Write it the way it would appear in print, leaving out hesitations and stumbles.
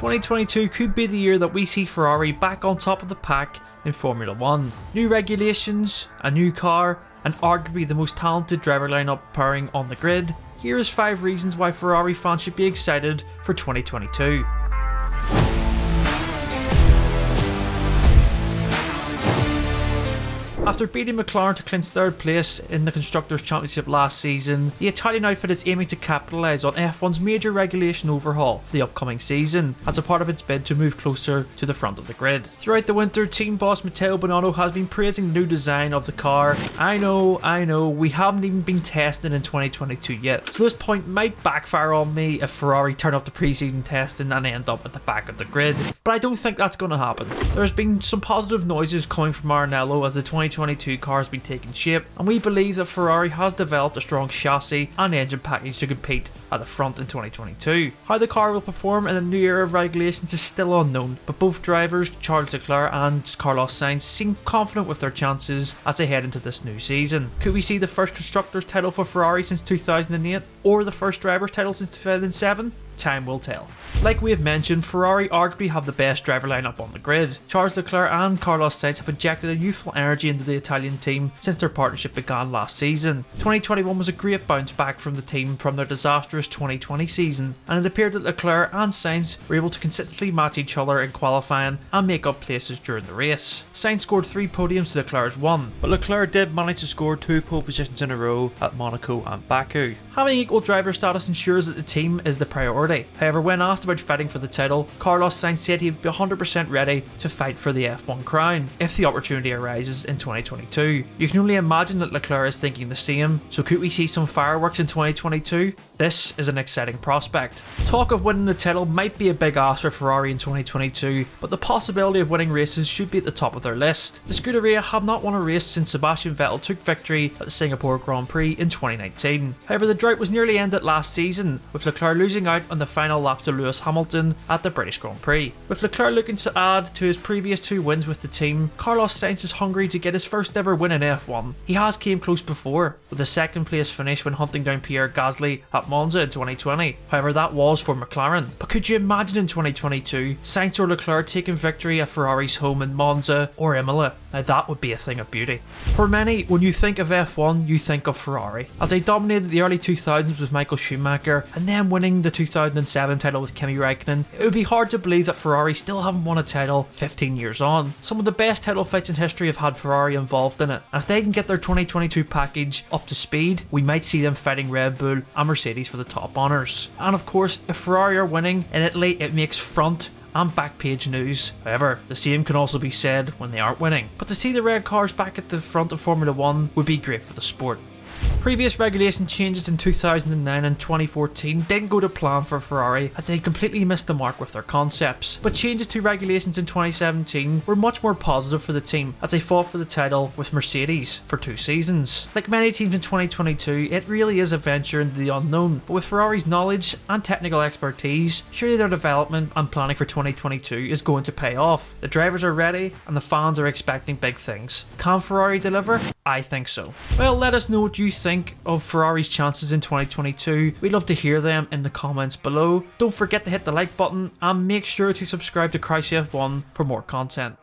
2022 could be the year that we see Ferrari back on top of the pack in Formula 1. New regulations, a new car, and arguably the most talented driver lineup pairing on the grid. Here is 5 reasons why Ferrari fans should be excited for 2022. After beating McLaren to clinch 3rd place in the Constructors' Championship last season, the Italian outfit is aiming to capitalise on F1's major regulation overhaul for the upcoming season, as a part of its bid to move closer to the front of the grid. Throughout the winter, team boss Matteo Binotto has been praising the new design of the car. I know, we haven't even been testing in 2022 yet, so this point might backfire on me if Ferrari turn up the pre-season testing and end up at the back of the grid, but I don't think that's going to happen. There's been some positive noises coming from Maranello as the 2022 car has been taking shape, and we believe that Ferrari has developed a strong chassis and engine package to compete at the front in 2022. How the car will perform in the new era of regulations is still unknown, but both drivers, Charles Leclerc and Carlos Sainz, seem confident with their chances as they head into this new season. Could we see the first Constructors' title for Ferrari since 2008, or the first Drivers' title since 2007? Time will tell. Like we have mentioned, Ferrari arguably have the best driver lineup on the grid. Charles Leclerc and Carlos Sainz have injected a youthful energy into the Italian team since their partnership began last season. 2021 was a great bounce back from the team from their disastrous 2020 season, and it appeared that Leclerc and Sainz were able to consistently match each other in qualifying and make up places during the race. Sainz scored 3 podiums to Leclerc's 1, but Leclerc did manage to score 2 pole positions in a row at Monaco and Baku. Having equal driver status ensures that the team is the priority. However, when asked about fighting for the title, Carlos Sainz said he'd be 100% ready to fight for the F1 crown if the opportunity arises in 2022. You can only imagine that Leclerc is thinking the same, so could we see some fireworks in 2022? This is an exciting prospect. Talk of winning the title might be a big ask for Ferrari in 2022, but the possibility of winning races should be at the top of their list. The Scuderia have not won a race since Sebastian Vettel took victory at the Singapore Grand Prix in 2019. However, the drought was nearly ended last season, with Leclerc losing out on the final lap to Lewis Hamilton at the British Grand Prix. With Leclerc looking to add to his previous 2 wins with the team, Carlos Sainz is hungry to get his first ever win in F1. He has came close before, with a 2nd place finish when hunting down Pierre Gasly at Monza in 2020. However, that was for McLaren. But could you imagine in 2022, Sainz or Leclerc taking victory at Ferrari's home in Monza or Imola? Now that would be a thing of beauty. For many, when you think of F1, you think of Ferrari, as they dominated the early 2000s with Michael Schumacher and then winning the 2007 title with Kimi Räikkönen. It would be hard to believe that Ferrari still haven't won a title 15 years on. Some of the best title fights in history have had Ferrari involved in it, and if they can get their 2022 package up to speed, we might see them fighting Red Bull and Mercedes for the top honours. And of course, if Ferrari are winning in Italy, it makes front and back page news. However, the same can also be said when they aren't winning. But to see the red cars back at the front of Formula 1 would be great for the sport. Previous regulation changes in 2009 and 2014 didn't go to plan for Ferrari, as they completely missed the mark with their concepts. But changes to regulations in 2017 were much more positive for the team, as they fought for the title with Mercedes for 2 seasons. Like many teams in 2022, it really is a venture into the unknown, but with Ferrari's knowledge and technical expertise, surely their development and planning for 2022 is going to pay off. The drivers are ready and the fans are expecting big things. Can Ferrari deliver? I think so. Well, let us know what you think of Ferrari's chances in 2022. We'd love to hear them in the comments below. Don't forget to hit the like button and make sure to subscribe to Crouch F1 for more content.